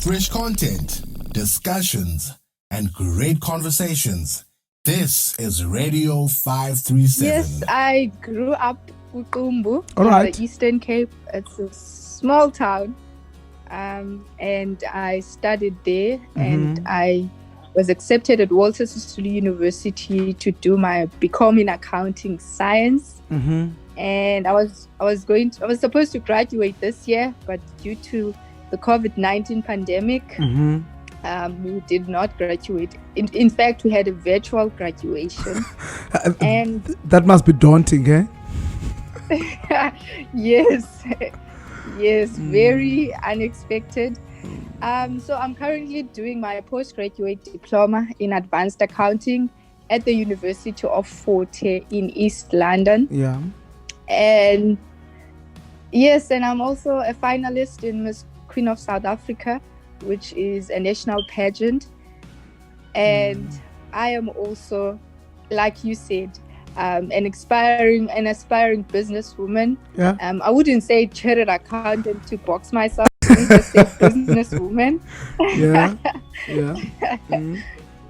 Fresh content, discussions, and great conversations. This is Radio 537. Yes, I grew up in Kumbu, Alright. the Eastern Cape. It's a small town, and I studied there, and I was accepted at Walter Sisulu University to do my BCom in accounting science. And I was supposed to graduate this year, but due to the COVID-19 pandemic, we did not graduate. In fact, we had a virtual graduation. And that must be daunting, eh? yes, very unexpected. So I'm currently doing my postgraduate diploma in advanced accounting at the University of Forte in East London. Yeah. And yes, and I'm also a finalist in Miss Queen of South Africa, which is a national pageant. And I am also, like you said, an aspiring businesswoman. Yeah. I wouldn't say chartered accountant to box myself. I just say businesswoman. Yeah.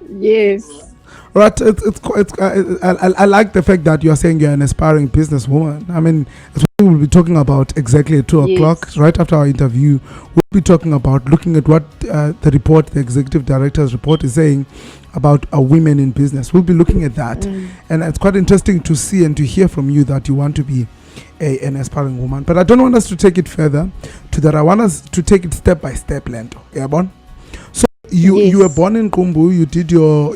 Yes. Right, I like the fact that you are saying you're an aspiring businesswoman. I mean, that's what we'll be talking about exactly at 2 o'clock, right after our interview. We'll be talking about looking at what the report, the executive director's report, is saying about women in business. We'll be looking at that, and it's quite interesting to see and to hear from you that you want to be an aspiring woman. But I don't want us to take it further to that. I want us to take it step by step, Lento. Yeah, bon? So you were born in Kumbu, you did your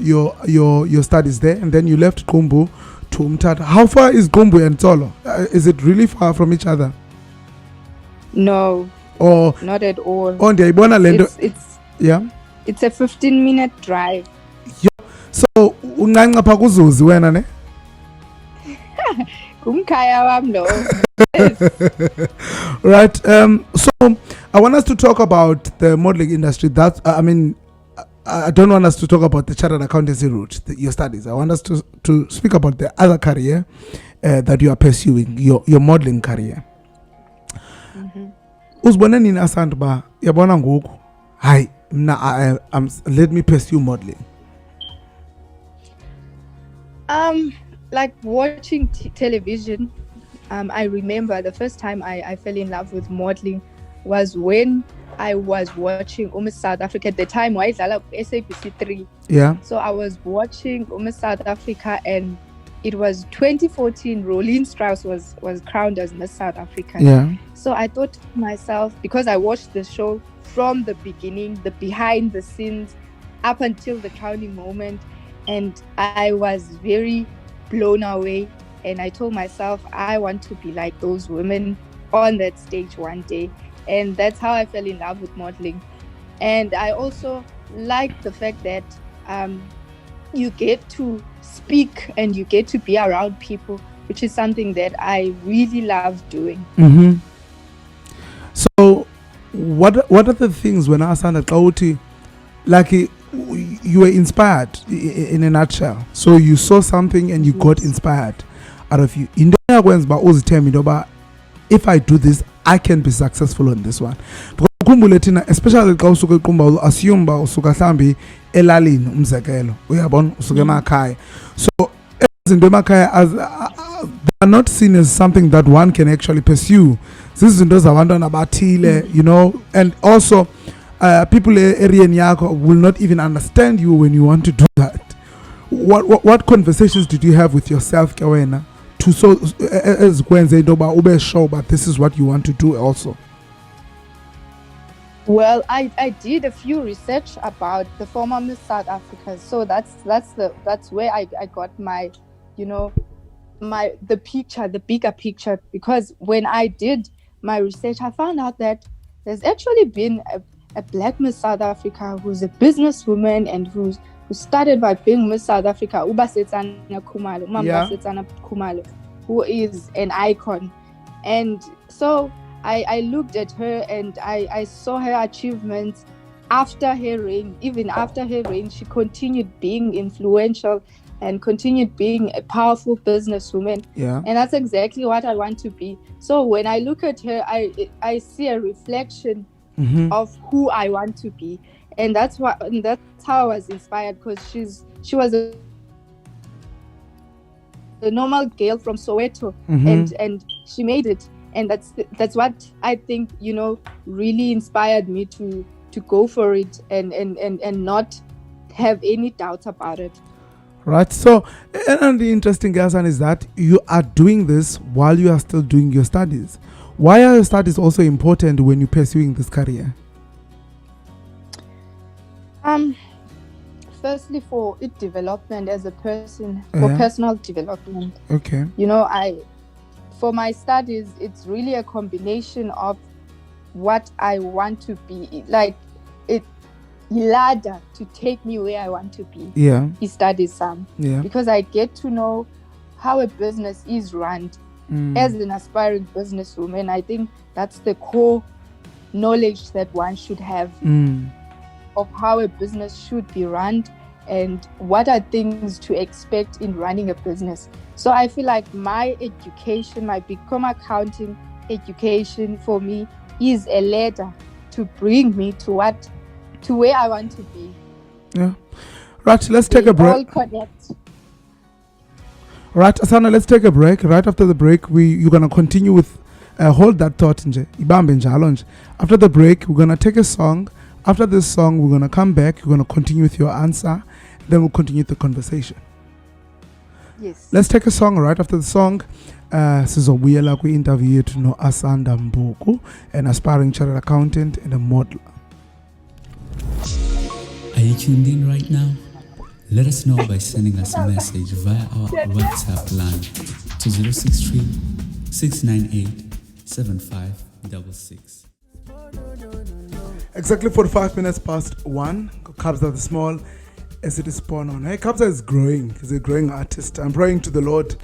studies there, and then you left Kumbu to Umtata. How far is Kumbu and Tsolo? Is it really far from each other? No, or not at all. On the Ibona Lendo, it's a 15-minute drive. So unganqa pha kuzuzi wena ne? Kumkhaya wam lo. Right. So I want us to talk about the modeling industry. That I don't want us to talk about the chartered accountancy route, your studies. I want us to speak about the other career that you are pursuing, your modeling career. Uzibona nini Asanda ba yabona ngoku hayi mna let me pursue modeling? Like watching television, I remember the first time I fell in love with modeling was when I was watching Miss South Africa at the time. I was SABC 3. Yeah. So I was watching Miss South Africa, and it was 2014. Rolene Strauss was crowned as Miss South Africa. Yeah. So I thought to myself, because I watched the show from the beginning, the behind the scenes, up until the crowning moment, and I was very blown away. And I told myself, I want to be like those women on that stage one day. And that's how I fell in love with modeling. And I also like the fact that you get to speak and you get to be around people, which is something that I really love doing. So what are the things when Asanda Kauti, like you were inspired in a nutshell? So you saw something and you got inspired out of you. In the way, if I do this, I can be successful on this one. Especially assume ba usuka hlambi elalini umzekelo uyabona usuka emakhaya. So izinto emakhaya they are not seen as something that one can actually pursue. Zizinto zabantwana abathile, you know, and also people area yakho will not even understand you when you want to do that. What conversations did you have with yourself, Kawena, to so as kwenze into ba ube sure but this is what you want to do also? Well, I did a few research about the former Miss South Africa, so that's where I got my, the bigger picture. Because when I did my research, I found out that there's actually been a black Miss South Africa who's a businesswoman and who started by being Miss South Africa, Ubasetsana Khumalo, who is an icon. And so I looked at her and I saw her achievements after her reign. Even after her reign, she continued being influential and continued being a powerful businesswoman. Yeah. And that's exactly what I want to be. So when I look at her, I see a reflection of who I want to be. And that's how I was inspired, because she was a normal girl from Soweto, and she made it. And that's what I think, really inspired me to go for it and not have any doubts about it. Right. So, and the interesting, Asanda, is that you are doing this while you are still doing your studies. Why are your studies also important when you're pursuing this career? Firstly, for development as a person, for personal development. Okay. For my studies, it's really a combination of what I want to be, like it ladder to take me where I want to be. Yeah. Studies some. Yeah. Because I get to know how a business is run. As an aspiring businesswoman, I think that's the core knowledge that one should have of how a business should be run and what are things to expect in running a business. So I feel like my education, my Become Accounting education for me is a ladder to bring me to where I want to be. Yeah. Right, let's take a break. All connect. Right, Asanda, let's take a break. Right after the break, you're going to continue with, hold that thought. After the break, we're going to take a song. After this song, we're going to come back. You're going to continue with your answer. Then we'll continue the conversation. Yes. Let's take a song. Right after the song, sizobuyela kwi-interview yethu no Asanda Mbuku, an aspiring chartered accountant and a model. Are you tuned in right now? Let us know by sending us a message via our WhatsApp line to 063 698 7566. Exactly 45 minutes past 1. Kabza the small, as it is spawn on. Hey, Kabza is growing. He's a growing artist. I'm praying to the Lord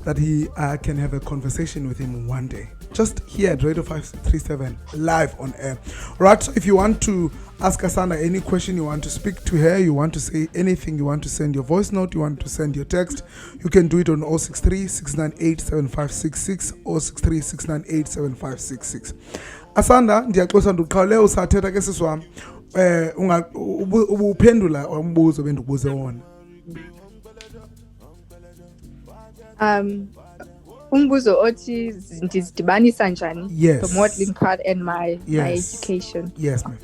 that he can have a conversation with him one day. Just here at Radio 537, live on air. Right, so if you want to ask Asanda any question, you want to speak to her, you want to say anything, you want to send your voice note, you want to send your text, you can do it on 063 698 7566 063 698 7566. Asanda, ndiyaxoxa ndiqhawule usathetha ke siswam uphendula umbuzo bendibuze wona. Umbuzo othi ndizidibanisa njani, yes, the modeling part and my education. Yes, ma'am.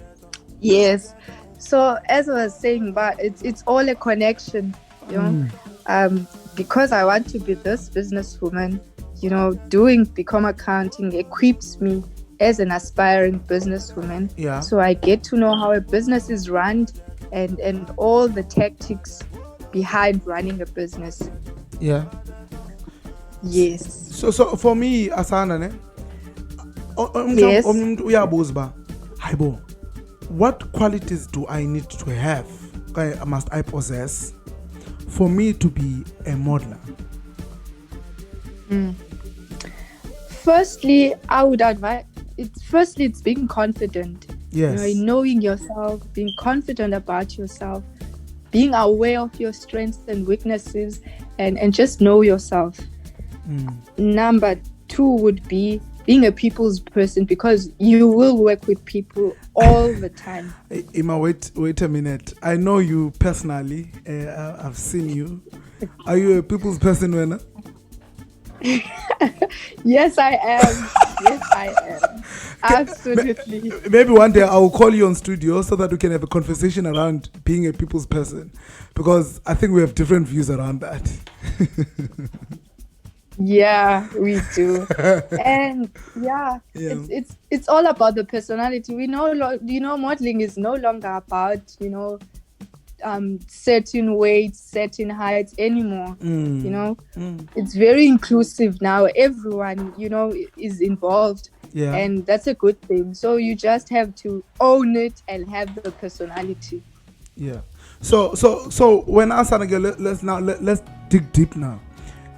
Yes. So as I was saying, but it's all a connection, because I want to be this businesswoman, doing Become Accounting equips me as an aspiring businesswoman. Yeah. So I get to know how a business is run and all the tactics behind running a business. Yeah. Yes. So for me, Asanda, yes. What qualities do I need to have? Must I possess for me to be a modeler? Firstly, I would advise it's being confident. Yes. Knowing yourself, being confident about yourself, being aware of your strengths and weaknesses, and just know yourself. Number 2 would be being a people's person, because you will work with people all the time. Ima, wait a minute. I know you personally. I've seen you. Are you a people's person, Wena? Yes, I am. Yes, I am. Absolutely. Maybe one day I will call you on studio so that we can have a conversation around being a people's person, because I think we have different views around that. Yeah, we do. And it's all about the personality. We know, modeling is no longer about, certain weights, certain heights anymore. It's very inclusive now. Everyone, is involved. Yeah. And that's a good thing. So you just have to own it and have the personality. Yeah. So when Asanda, let's dig deep now.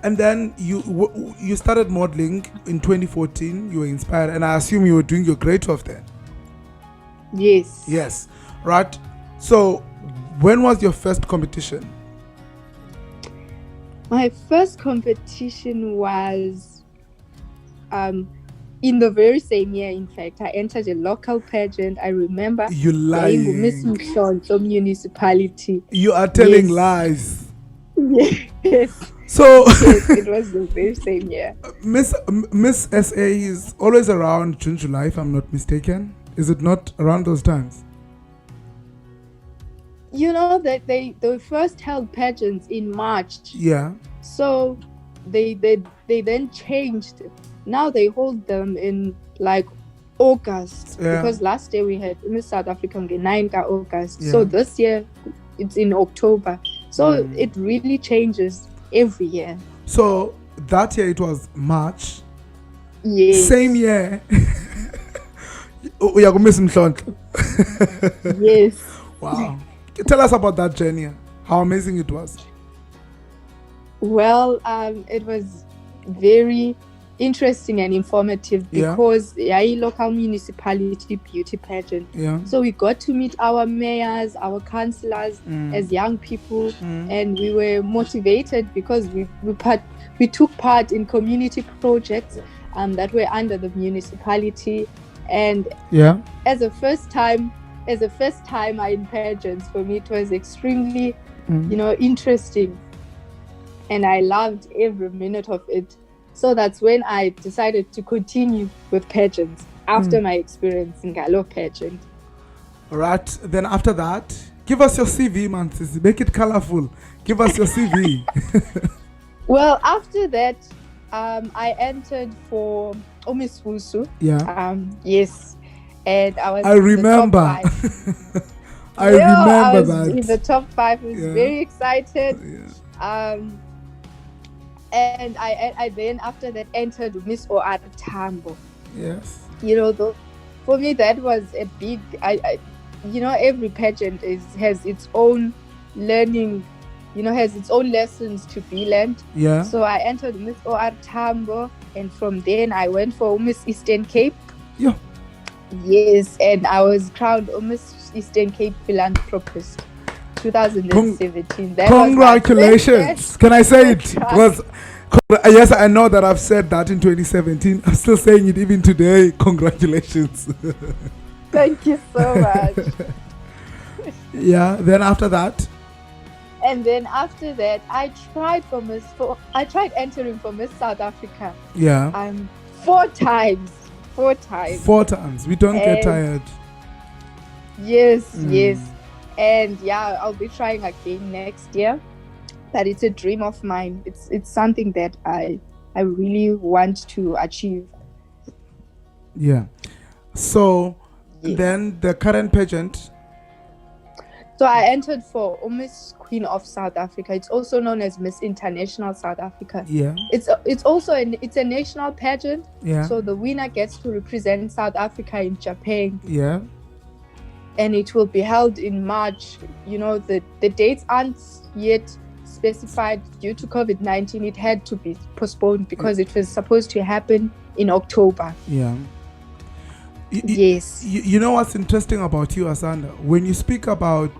And then you started modeling in 2014. You were inspired, and I assume you were doing your grade 12 then. Yes. Yes. Right. So when was your first competition? My first competition was in the very same year, in fact, I entered a local pageant. I remember You lying. Miss Mhlonhlo Municipality. You are telling Yes. lies. Yes. So Yes, it was the very same year. Miss SA is always around June, July, if I'm not mistaken. Is it not around those times? You know that they first held pageants in March. Yeah. So they then changed. Now they hold them in like August. Yeah. Because last year we had Miss South Africa on 9 August. Yeah. So this year it's in October. So it really changes every year. So that year it was March. Yes. Same year. We are going to miss Mhlonhlo. Yes. Wow. Tell us about that journey. How amazing it was. Well, it was very interesting and informative because local municipality beauty pageant. Yeah. So we got to meet our mayors, our councillors as young people, and we were motivated because we took part in community projects that were under the municipality. And as a first timer in pageants, for me it was extremely interesting, and I loved every minute of it. So that's when I decided to continue with pageants after my experience in Galo pageant. All right. Then after that, give us your CV, man. Make it colorful. Give us your CV. Well, after that, I entered for Miss Fusu. Yeah. Yes. And I was I remember. in the top 5. I remember I was that. in the top 5. I was very excited. Yeah. And I then after that entered Miss OR Tambo. Yes. For me that was a big. Every pageant has its own learning. Has its own lessons to be learned. Yeah. So I entered Miss OR Tambo, and from then I went for Miss Eastern Cape. Yeah. Yes, and I was crowned Miss Eastern Cape Philanthropist 2017. Congratulations. Can I say it? Because yes, I know that I've said that in 2017. I'm still saying it even today. Congratulations. Thank you so much. Yeah, then after that? And then after that, I tried entering for Miss South Africa. Yeah. 4 times. 4 times. We don't get tired. Yes, yes. And I'll be trying again next year. But it's a dream of mine. It's something that I really want to achieve. Yeah. So then the current pageant. So I entered for Miss Queen of South Africa. It's also known as Miss International South Africa. Yeah. It's also it's a national pageant. Yeah. So the winner gets to represent South Africa in Japan. Yeah. And it will be held in March. The dates aren't yet specified due to COVID-19. It had to be postponed because it was supposed to happen in October. Yeah. Yes. You know what's interesting about you, Asanda? When you speak about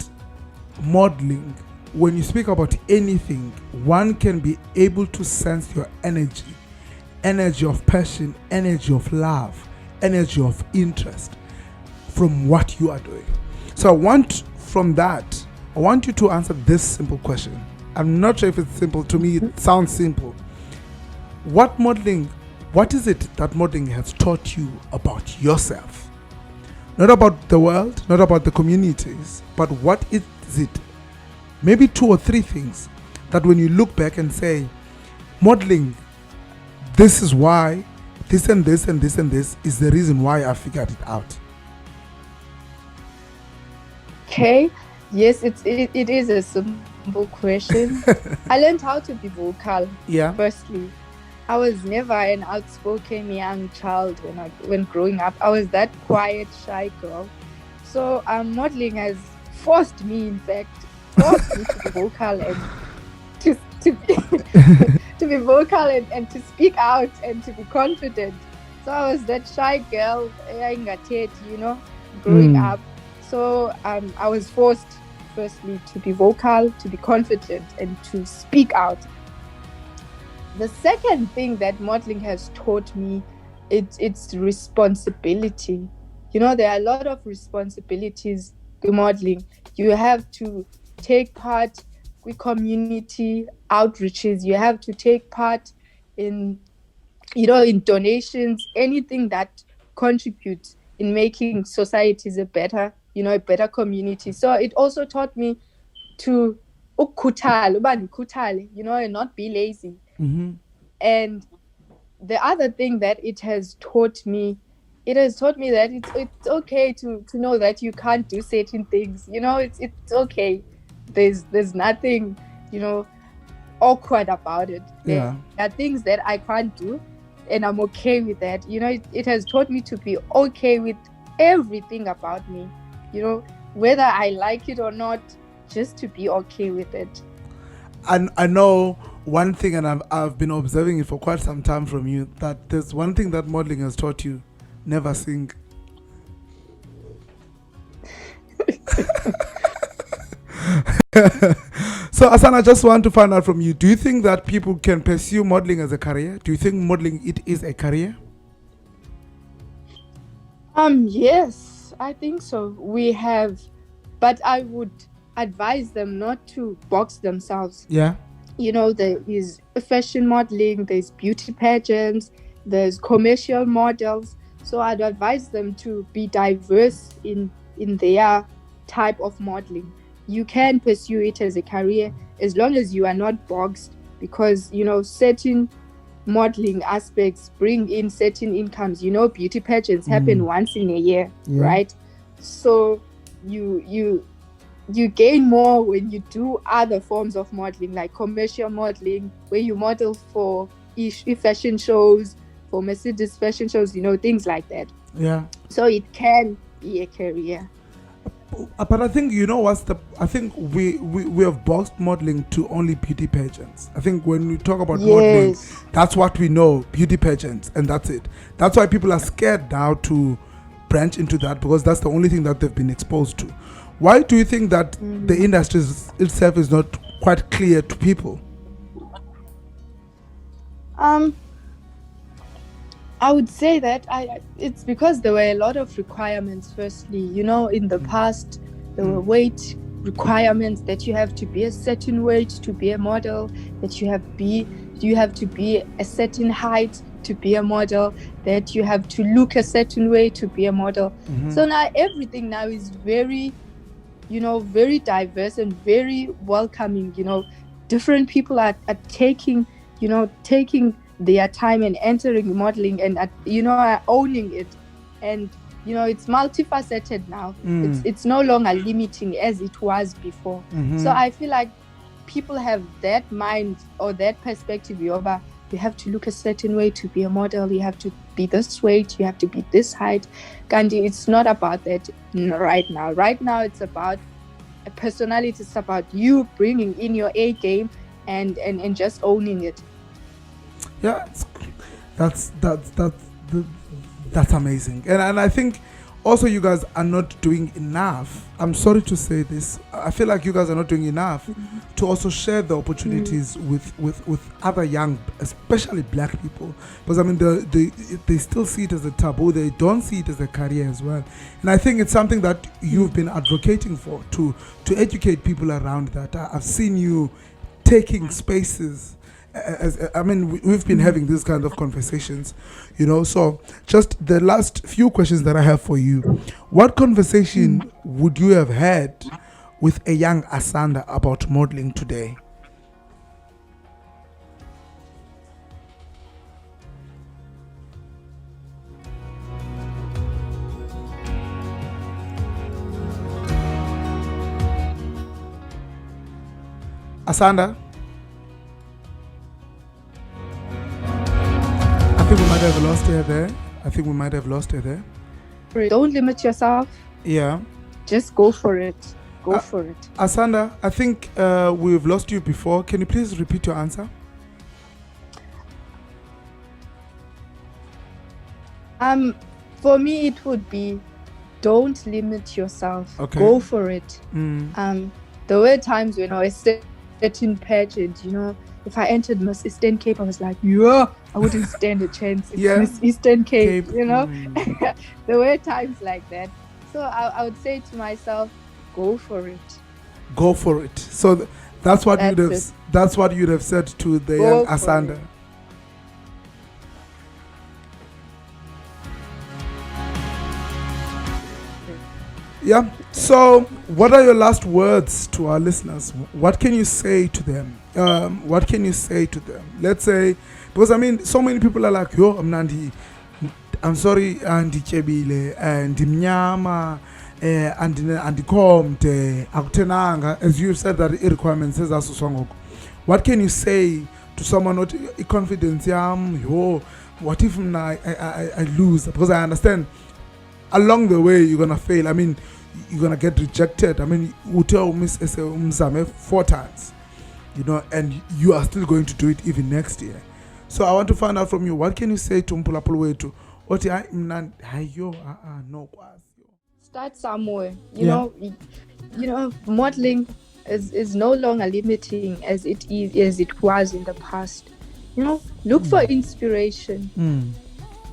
modeling, when you speak about anything, one can be able to sense your energy of passion, energy of love, energy of interest from what you are doing. So I want you to answer this simple question. I'm not sure if it's simple. To me, it sounds simple. What is it that modeling has taught you about yourself? Not about the world, not about the communities, but what is it? Maybe 2 or 3 things that when you look back and say, modeling, this is why, this and this and this and this is the reason why I figured it out. Okay. Yes, it is a simple question. I learned how to be vocal. Yeah. Firstly, I was never an outspoken young child when growing up. I was that quiet, shy girl. So modeling has forced me, in fact, to be vocal and to be vocal and to speak out and to be confident. So I was that shy girl, growing up. So I was forced, firstly, to be vocal, to be confident, and to speak out. The second thing that modeling has taught me it's responsibility. There are a lot of responsibilities in modeling. You have to take part with community outreaches. You have to take part in in donations, anything that contributes in making societies a better community. So it also taught me to ukhuthale, and not be lazy. And the other thing that it has taught me that it's okay to know that you can't do certain things. It's okay. There's nothing awkward about it. Yeah. There are things that I can't do, and I'm okay with that. It has taught me to be okay with everything about me, whether I like it or not, just to be okay with it. And I know one thing, and I've been observing it for quite some time from you, that there's one thing that modeling has taught you: never sing. So Asanda, I just want to find out from you, do you think that people can pursue modeling as a career? Do you think modeling it is a career? Yes, I think so. We have, but I would advise them not to box themselves. Yeah. There is fashion modeling, there's beauty pageants, there's commercial models. So I'd advise them to be diverse in their type of modeling. You can pursue it as a career as long as you are not boxed, because certain modeling aspects bring in certain incomes. Beauty pageants happen once in a year, right? So you gain more when you do other forms of modeling, like commercial modeling, where you model for fashion shows, for Mercedes fashion shows, things like that. Yeah. So it can be a career. But I think I think we have boxed modeling to only beauty pageants. I think when we talk about modeling, that's what we know, beauty pageants, and that's it. That's why people are scared now to branch into that, because that's the only thing that they've been exposed to. Why do you think that the industry itself is not quite clear to people? I would say that it's because there were a lot of requirements. Firstly, in the past, there were weight requirements, that you have to be a certain weight to be a model, that you have to be a certain height to be a model, that you have to look a certain way to be a model. So now everything now is very, very diverse and very welcoming. Different people are taking their time and entering modeling, and are owning it, and it's multifaceted now. It's no longer limiting as it was before. So I feel like people have that mind or that perspective. You have to look a certain way to be a model, you have to be this weight, you have to be this height. Gandhi, it's not about that right now. It's about a personality. It's about you bringing in your A game and just owning it. Yeah, that's amazing, and I think also you guys are not doing enough. I'm sorry to say this. I feel like you guys are not doing enough to also share the opportunities with other young, especially black people, because I mean they still see it as a taboo. They don't see it as a career as well, and I think it's something that you've been advocating for, to educate people around that. I've seen you taking spaces. We've been having these kind of conversations, so just the last few questions that I have for you: what conversation would you have had with a young Asanda about modeling today? Asanda? I think we might have lost her there. Don't limit yourself. Yeah. Just go for it. Go for it. Asanda, I think we've lost you before. Can you please repeat your answer? For me, it would be, don't limit yourself. Okay. Go for it. There were times when I said certain pageant, if I entered Miss Eastern Cape, I was like, yeah, I wouldn't stand a chance. It's Miss Eastern Cape, There were times like that. So I would say to myself, go for it. Go for it. So that's what you'd have said to the young Asanda. Yeah. So what are your last words to our listeners? What can you say to them? What can you say to them? Let's say, because I mean, so many people are like, yo, I'm sorry, Andy Chebile, and Mnyama, and Comte, Akutenanga, as you said that requirement says as Songok. What can you say to someone not confidence? Yo, what if I lose? Because I understand along the way you're gonna fail. I mean, you're gonna get rejected. I mean, you tell Miss Umzame 4 times, and you are still going to do it even next year. So I want to find out from you, what can you say to Mpulapulu wetu? What no. Start somewhere. Modeling is no longer limiting as it was in the past. Look for inspiration.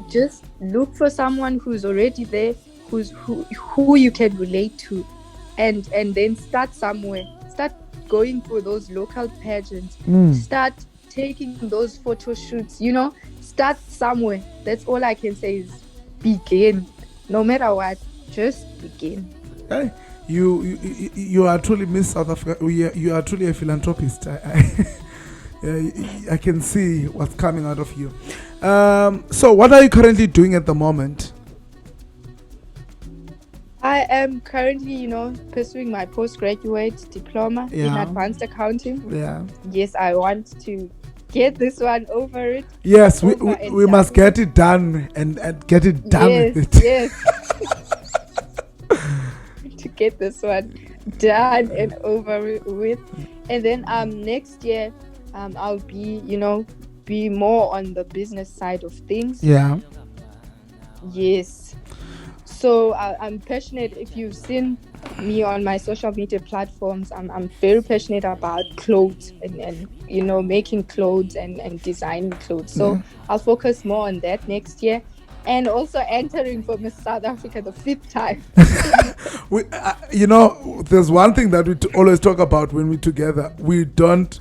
Just look for someone who's already there, who you can relate to, and then start somewhere. Start going for those local pageants. Start taking those photo shoots. Start somewhere. That's all I can say is begin. No matter what, just begin. Hey, you are truly Miss South Africa. You are truly a philanthropist. I can see what's coming out of you. So what are you currently doing at the moment? I am currently, pursuing my postgraduate diploma in advanced accounting. Yeah. Yes, I want to get this one over it. Yes, we must get it done and get it done with it. Yes. To get this one done and over with. And then next year I'll be more on the business side of things. Yeah. Yes. So I'm passionate. If you've seen me on my social media platforms, I'm very passionate about clothes and making clothes and designing clothes. So I'll focus more on that next year. And also entering for Miss South Africa the 5th time. There's one thing that we always talk about when we're together. We don't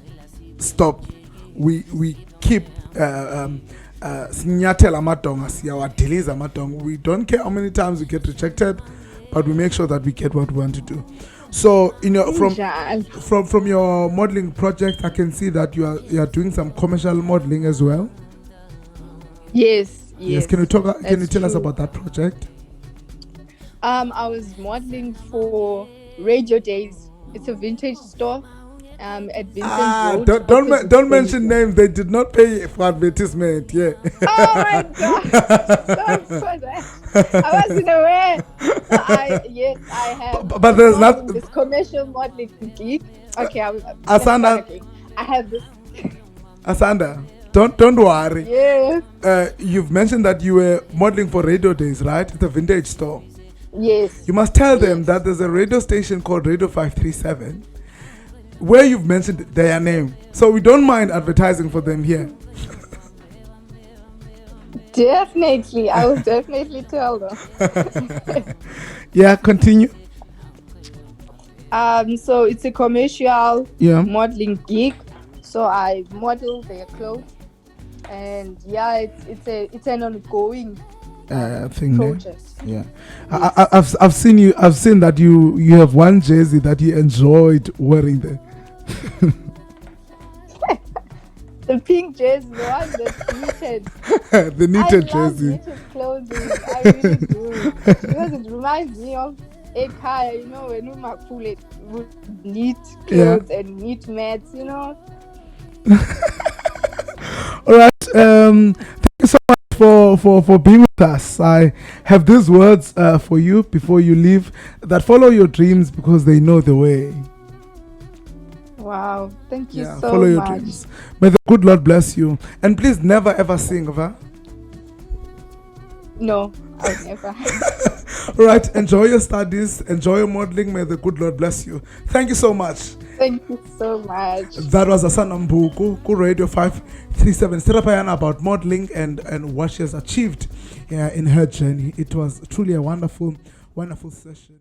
stop. We keep sinyathela amadonga siyawadiliza amadonga. We don't care how many times we get rejected, but we make sure that we get what we want to do. So from your modeling project, I can see that you are doing some commercial modeling as well. Yes. Can you tell us about that project? I was modeling for Radio Days. It's a vintage store. At Vincent Road. Don't mention names. They did not pay for advertisement. Yeah. Oh my God! Sorry for that. I wasn't aware. I have. But there's not this commercial modeling gig. Okay, Asanda. I have this. Asanda, don't worry. Yeah. You've mentioned that you were modeling for Radio Days, right? It's a vintage store. Yes. You must tell them that there's a radio station called Radio 537. Where you've mentioned their name. So we don't mind advertising for them here. Definitely. I will definitely tell them. Yeah, continue. So it's a commercial modeling gig. So I model their clothes. And it's an ongoing thing project. Yeah. Yes. I've seen that you have one jersey that you enjoyed wearing there. The pink jersey, the one that's knitted. The knitted jersey. Knitted clothing. I really do. Because it reminds me of Ekaya, when Umakule would knit clothes and knit mats, All right. Thank you so much for being with us. I have these words for you before you leave, that follow your dreams because they know the way. Wow, thank you so follow your much. Dreams. May the good Lord bless you. And please never ever sing, No, I would never. Right, enjoy your studies, enjoy your modeling. May the good Lord bless you. Thank you so much. Thank you so much. That was Asanda Mbuku, ku Radio 537, Serapayana, about modeling and what she has achieved in her journey. It was truly a wonderful, wonderful session.